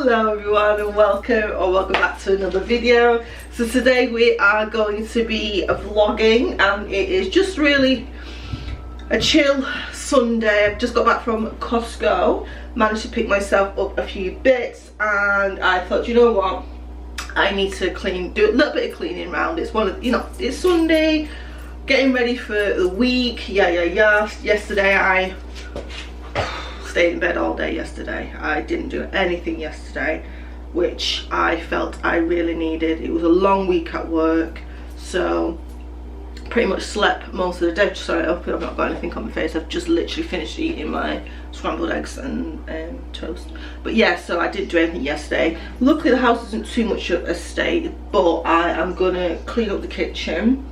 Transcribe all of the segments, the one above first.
Hello everyone and welcome back to another video. So today we are going to be vlogging and it is just really a chill Sunday. I've just got back from Costco, managed to pick myself up a few bits and I thought, you know what, I need to do a little bit of cleaning around. It's it's Sunday, getting ready for the week. Yesterday I stayed in bed all day yesterday. I didn't do anything yesterday, which I felt I really needed. It was a long week at work, so pretty much slept most of the day. Sorry, I hope I've not got anything on my face. I've just literally finished eating my scrambled eggs and toast. But yeah, so I didn't do anything yesterday. Luckily the house isn't too much of a state, but I am gonna clean up the kitchen,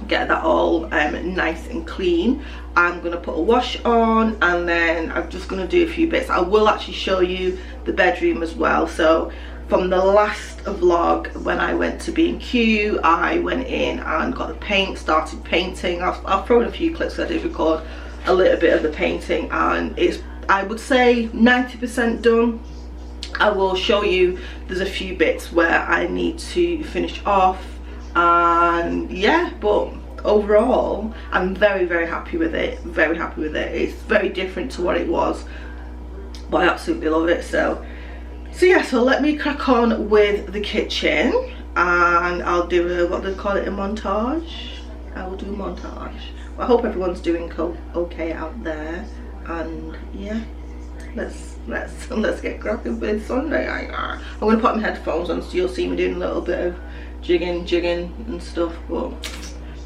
get that all nice and clean. I'm gonna put a wash on and then I'm just gonna do a few bits. I will actually show you the bedroom as well. So from the last vlog, when I went to B&Q, I went in and got the paint, started painting. I'll throw in a few clips. I did record a little bit of the painting and it's, I would say, 90% done. I will show you there's a few bits where I need to finish off, and yeah, but overall I'm very happy with it. It's very different to what it was, but I absolutely love it. So yeah, so let me crack on with the kitchen and I'll do a, what do they call it, a montage. I will do a montage. I hope everyone's doing okay out there, and yeah, let's get cracking with Sunday. I'm gonna put my headphones on so you'll see me doing a little bit of jigging and stuff, but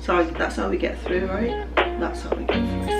sorry, that's how we get through, right? That's how we get through.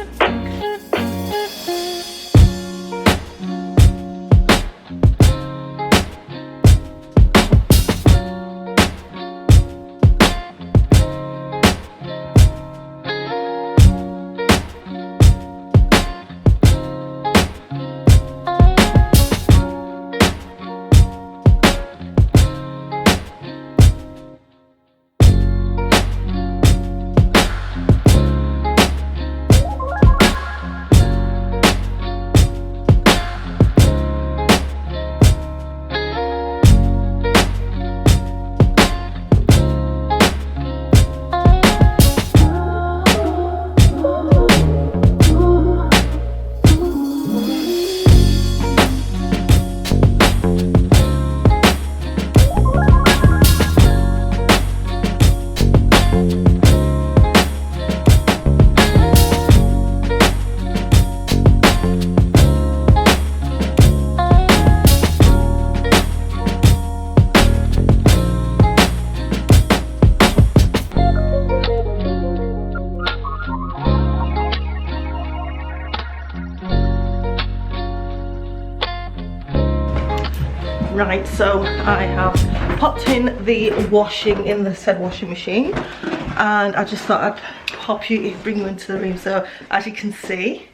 Right, so I have popped in the washing in the said washing machine, and I just thought I'd bring you into the room. So as you can see,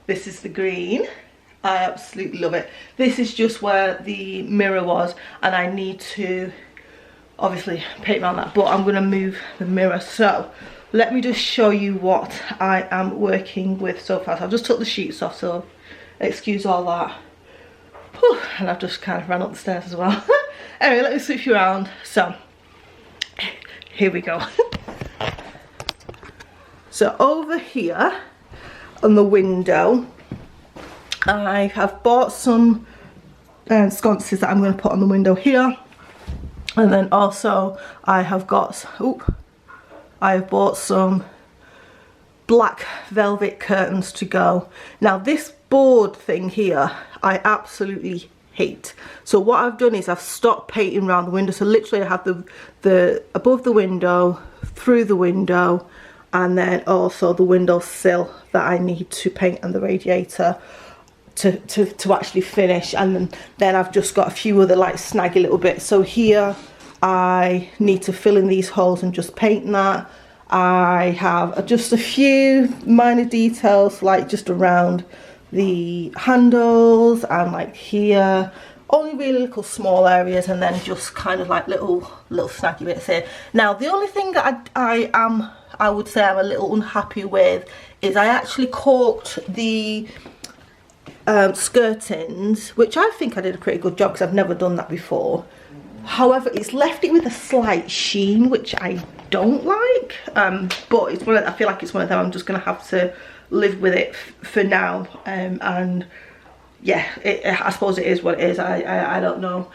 this is the green. I absolutely love it. This is just where the mirror was, and I need to obviously paint around that, but I'm going to move the mirror. So let me just show you what I am working with so far. So I've just took the sheets off, so excuse all that. Whew, and I've just kind of ran up the stairs as well. Anyway, let me switch you around. So here we go. So over here on the window, I have bought some sconces that I'm going to put on the window here, and then also I have bought some black velvet curtains to go. Now this board thing here I absolutely hate, so what I've done is I've stopped painting around the window. So literally I have the above the window, through the window, and then also the window sill that I need to paint, and the radiator to actually finish. And then I've just got a few other like snaggy little bits. So here I need to fill in these holes and just paint that. I have just a few minor details like just around the handles and like here, only really little small areas, and then just kind of like little snaggy bits here. Now the only thing that I would say I'm a little unhappy with is I actually corked the skirtings, which I think I did a pretty good job because I've never done that before. However, it's left it with a slight sheen, which I don't like, but it's I feel like it's one of them I'm just going to have to live with it for now, and yeah, I suppose it is what it is. I don't know,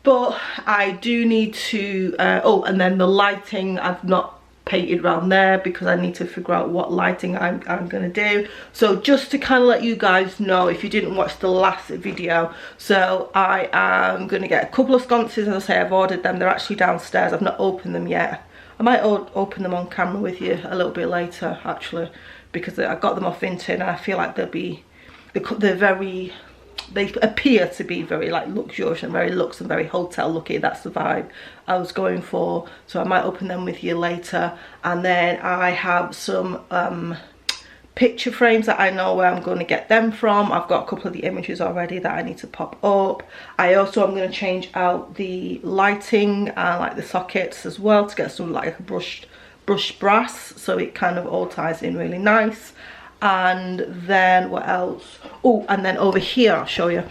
but I do need to oh, and then the lighting I've not painted around there because I need to figure out what lighting I'm gonna do. So just to kind of let you guys know, if you didn't watch the last video, so I am gonna get a couple of sconces. As I say, I've ordered them. They're actually downstairs. I've not opened them yet. I might open them on camera with you a little bit later actually, because I got them off Vinted and I feel like they appear to be very like luxurious and very luxe and very hotel looking. That's the vibe I was going for, so I might open them with you later. And then I have some picture frames that I know where I'm going to get them from. I've got a couple of the images already that I need to pop up. I also am going to change out the lighting and like the sockets as well to get some like a brushed brass, so it kind of all ties in really nice. And then what else? Oh, and then over here I'll show you.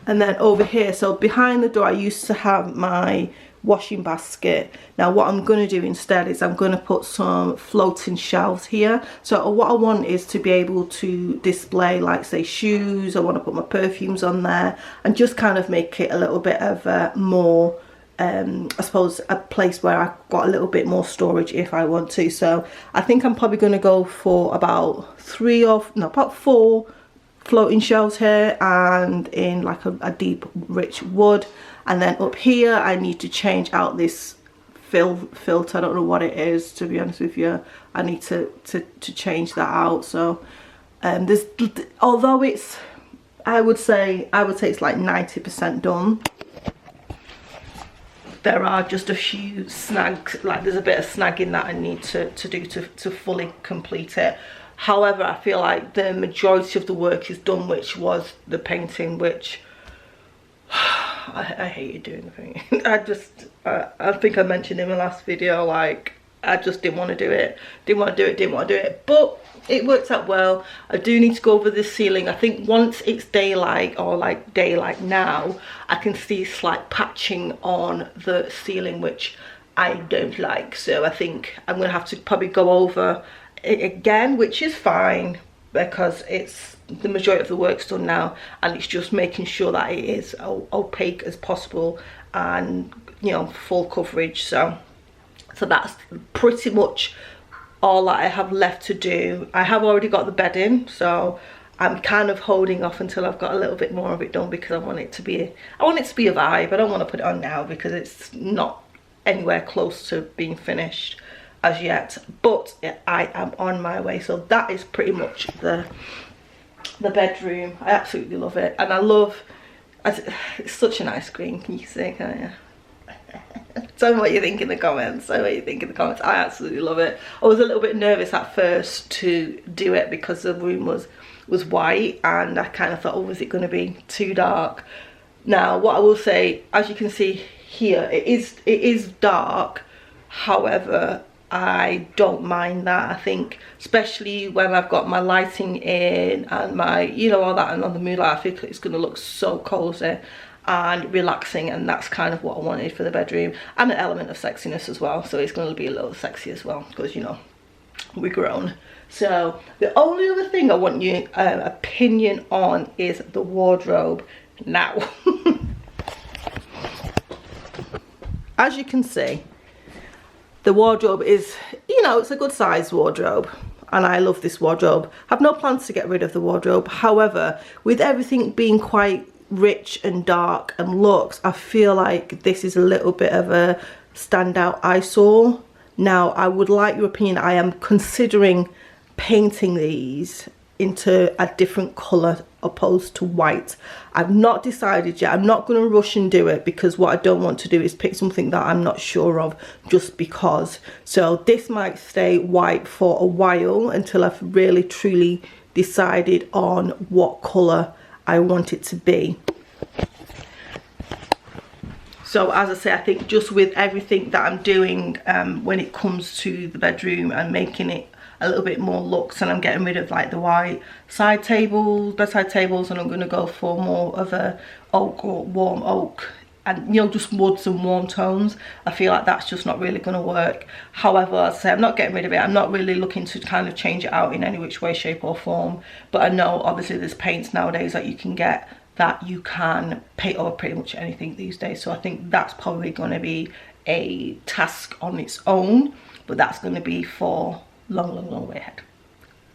And then over here, so behind the door I used to have my washing basket. Now what I'm going to do instead is I'm going to put some floating shelves here. So what I want is to be able to display, like say, shoes. I want to put my perfumes on there and just kind of make it a little bit of more I suppose a place where I've got a little bit more storage if I want to. So I think I'm probably going to go for about 4 floating shelves here, and in like a deep rich wood. And then up here I need to change out this filter. I don't know what it is, to be honest with you. I need to change that out. So there's, although it's, I would say it's like 90% done, there are just a few snags, like there's a bit of snagging that I need to do to fully complete it. However, I feel like the majority of the work is done, which was the painting, which I hated doing the painting. I think I mentioned in my last video, like I just didn't want to do it, but it worked out well. I do need to go over the ceiling. I think once it's daylight, or like daylight now, I can see slight patching on the ceiling, which I don't like. So I think I'm gonna have to probably go over it again, which is fine because it's the majority of the work's done now, and it's just making sure that it is opaque as possible and, you know, full coverage. So that's pretty much all that I have left to do. I have already got the bed in, so I'm kind of holding off until I've got a little bit more of it done, because I want it to be a vibe. I don't want to put it on now because it's not anywhere close to being finished as yet, but I am on my way. So that is pretty much the bedroom. I absolutely love it, and I love, it's such a nice green. Can you see, can't you? Tell me what you think in the comments. I absolutely love it. I was a little bit nervous at first to do it because the room was white, and I kind of thought, oh, is it going to be too dark? Now what I will say, as you can see here, it is dark. However, I don't mind that. I think especially when I've got my lighting in and my, you know, all that, and on the moonlight, I think it's going to look so cozy and relaxing, and that's kind of what I wanted for the bedroom, and an element of sexiness as well. So it's going to be a little sexy as well, because, you know, we're grown. So the only other thing I want your opinion on is the wardrobe. Now as you can see, the wardrobe is, you know, it's a good size wardrobe, and I love this wardrobe. I have no plans to get rid of the wardrobe. However, with everything being quite rich and dark and luxe, I feel like this is a little bit of a standout eyesore. Now I would like your opinion. I am considering painting these into a different colour opposed to white. I've not decided yet. I'm not going to rush and do it, because what I don't want to do is pick something that I'm not sure of just because. So this might stay white for a while until I've really truly decided on what colour I want it to be. So as I say, I think just with everything that I'm doing when it comes to the bedroom and making it a little bit more looks, and I'm getting rid of like the white side tables, bedside tables, and I'm going to go for more of a oak or warm oak, and you know, just woods and warm tones. I feel like that's just not really going to work. However, as I say, I'm not getting rid of it. I'm not really looking to kind of change it out in any which way, shape or form, but I know obviously there's paints nowadays that you can get that you can paint over pretty much anything these days. So I think that's probably going to be a task on its own, but that's going to be for long way ahead.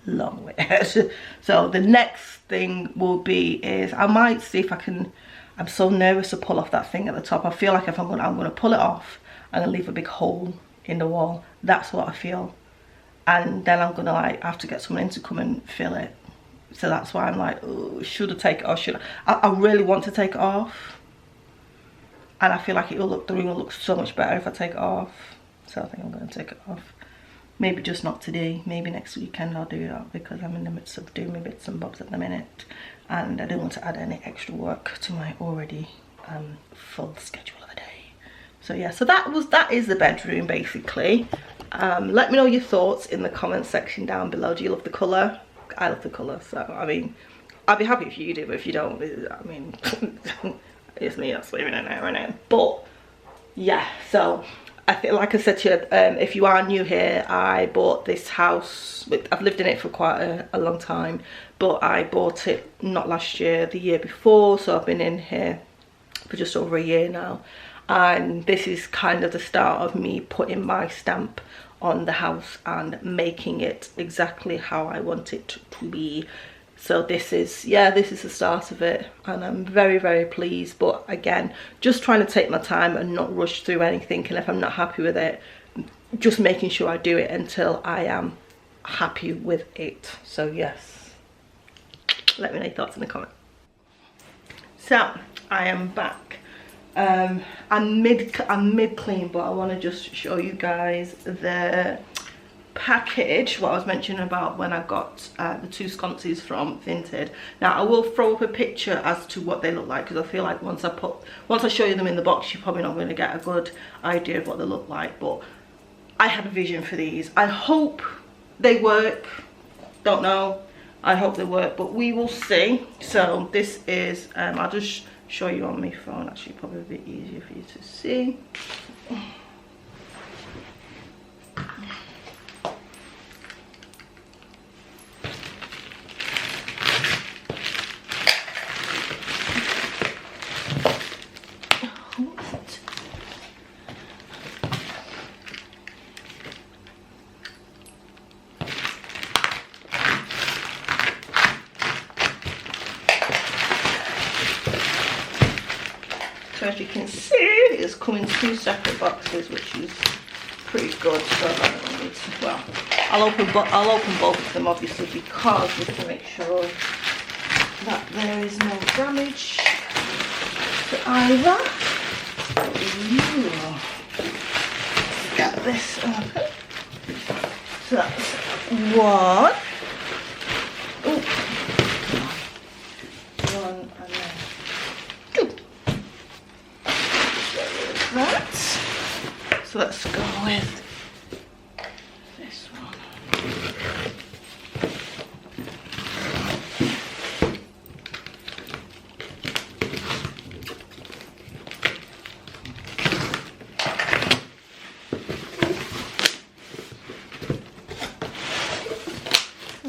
Long way ahead. So the next thing will be is I might see if I can, I'm so nervous to pull off that thing at the top. I feel like if I'm gonna pull it off and then leave a big hole in the wall. That's what I feel. And then I'm gonna like have to get someone in to come and fill it. So that's why I'm like, oh, should I take it off? Should I really want to take it off. And I feel like it will look, the room will look so much better if I take it off. So I think I'm gonna take it off. Maybe just not today, maybe next weekend I'll do that, because I'm in the midst of doing my bits and bobs at the minute. And I don't want to add any extra work to my already full schedule of the day. So yeah, so that is the bedroom basically. Let me know your thoughts in the comment section down below. Do you love the colour? I love the colour, so I mean, I'd be happy if you do, but if you don't, I mean, it's me that's leaving it now right now. But yeah, so I feel like I said to you, if you are new here, I bought this house. I've lived in it for quite a long time, but I bought it not last year, the year before, so I've been in here for just over a year now. And this is kind of the start of me putting my stamp on the house and making it exactly how I want it to be. So this is, yeah, this is the start of it, and I'm very pleased. But again, just trying to take my time and not rush through anything, and if I'm not happy with it, just making sure I do it until I am happy with it. So yes, let me know your thoughts in the comment. So I am back. I'm mid clean, but I want to just show you guys the package, what I was mentioning about when I got the two sconces from Vinted. Now I will throw up a picture as to what they look like, because I feel like once I show you them in the box, you're probably not going to get a good idea of what they look like. But I have a vision for these. I hope they work. Don't know. I hope they work, but we will see. So this is I'll just show you on my phone, actually probably a bit easier for you to see. So as you can see, it's come in two separate boxes, which is pretty good. So I don't need to, well, I'll open both of them obviously, because we can make sure that there is no damage to either. Ooh. Get this open. So that's one. Ooh. One and then two. That. So let's go with this one.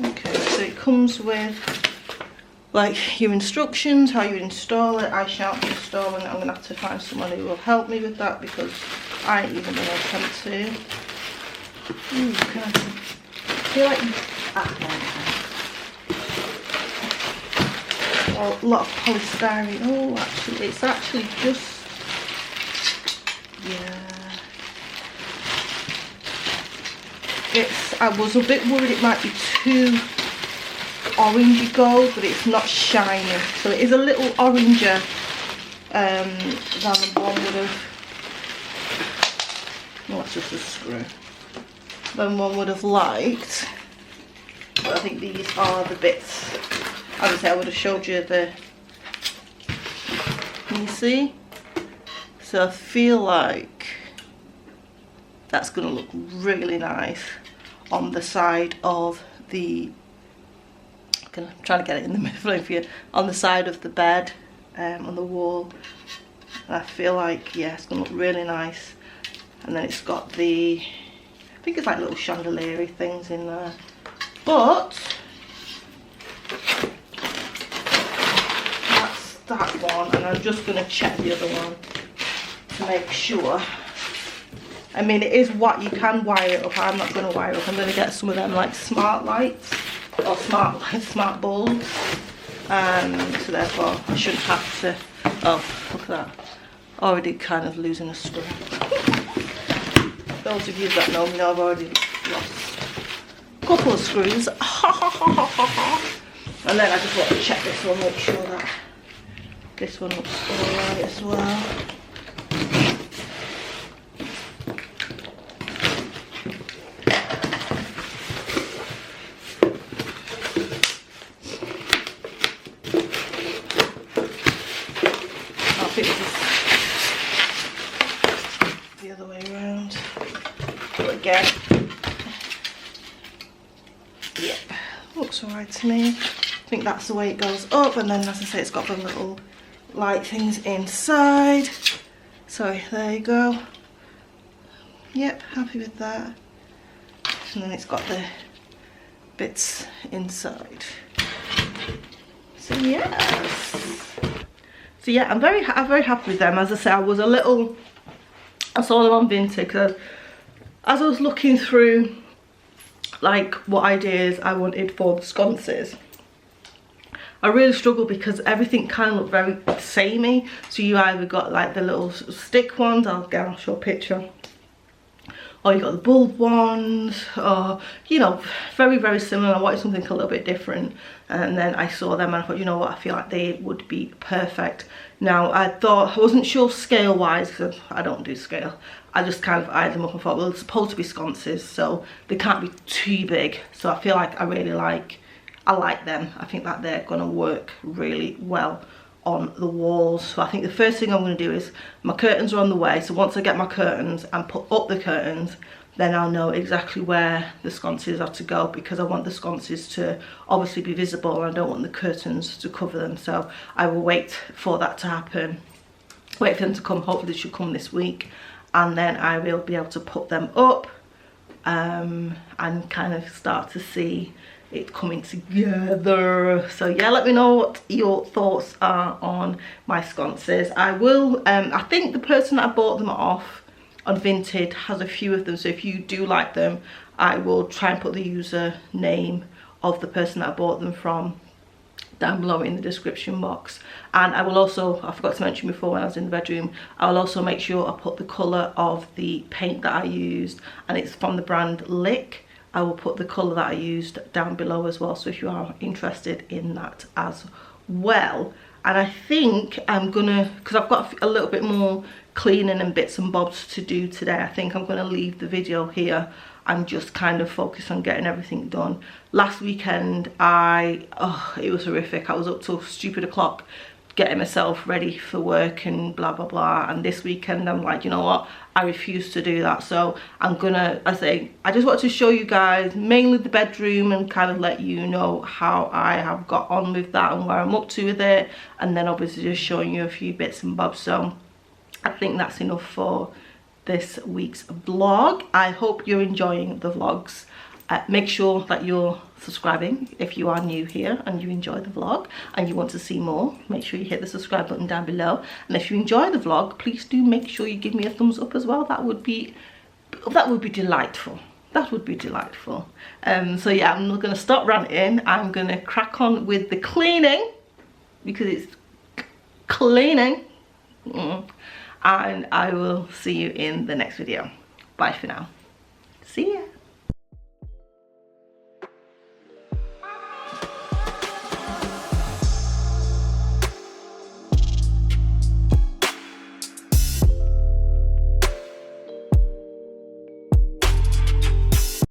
Okay, so it comes with like your instructions, how you install it. I shan't be installing it. I'm gonna have to find someone who will help me with that, because I ain't even gonna attempt to. Ooh, can I feel like a lot of polystyrene. Oh, actually, it's actually just, yeah. I was a bit worried it might be too orangey gold, but it's not shiny, so it is a little oranger than the one would have. Well, that's just a screw. Than one would have liked. But I think these are the bits. As I say, I would have showed you the. Can you see? So I feel like that's going to look really nice on the side of the, I'm trying to get it in the middle of you, on the side of the bed, on the wall. And I feel like, yeah, it's gonna look really nice. And then it's got the, I think it's like little chandelier things in there. But that's that one, and I'm just gonna check the other one to make sure. I mean, it is what you can wire it up. I'm not gonna wire it up. I'm gonna get some of them like smart lights or smart bulbs. So therefore I shouldn't have to, oh, look at that. Already kind of losing a screw. Those of you that know me know I've already lost a couple of screws. And then I just want to check this one, make sure that this one looks alright as well. I think this is the other way around. But again, yeah, looks alright to me. I think that's the way it goes up, and then as I say, it's got the little light things inside. So there you go. Yep, happy with that. And then it's got the bits inside. So yes. So yeah, I'm very happy with them. As I say, I saw them on Vinted because as I was looking through like what ideas I wanted for the sconces, I really struggled because everything kind of looked very samey. So you either got like the little stick ones, I'll show a picture, or you got the bulb ones, or you know, very similar. I wanted something a little bit different, and then I saw them and I thought, you know what, I feel like they would be perfect. Now I wasn't sure scale wise because I don't do scale. I just kind of eyed them up and thought, well, it's supposed to be sconces, so they can't be too big. So I feel like I like them. I think that they're gonna work really well on the walls. So I think the first thing I'm going to do is, my curtains are on the way, so once I get my curtains and put up the curtains, then I'll know exactly where the sconces are to go, because I want the sconces to obviously be visible and I don't want the curtains to cover them. So I will wait for that to happen, wait for them to come. Hopefully they should come this week, and then I will be able to put them up and kind of start to see it coming together. So yeah, let me know what your thoughts are on my sconces. I will I think the person that I bought them off on Vinted has a few of them, so if you do like them, I will try and put the user name of the person that I bought them from down below in the description box. And I will also, I forgot to mention before when I was in the bedroom, I will also make sure I put the colour of the paint that I used, and it's from the brand Lick. I will put the colour that I used down below as well, so if you are interested in that as well. And I think I'm gonna, because I've got a little bit more cleaning and bits and bobs to do today, I think I'm gonna leave the video here and just kind of focus on getting everything done. Last weekend it was horrific. I was up till stupid o'clock getting myself ready for work and blah blah blah, and this weekend I'm like, you know what, I refuse to do that. So I'm gonna, I just wanted to show you guys mainly the bedroom and kind of let you know how I have got on with that and where I'm up to with it, and then obviously just showing you a few bits and bobs. So I think that's enough for this week's vlog. I hope you're enjoying the vlogs. Make sure that you're subscribing if you are new here and you enjoy the vlog and you want to see more. Make sure you hit the subscribe button down below, and if you enjoy the vlog, please do make sure you give me a thumbs up as well. That would be delightful. That would be delightful. So yeah, I'm not gonna stop ranting. I'm gonna crack on with the cleaning because it's cleaning. And I will see you in the next video. Bye for now. See ya.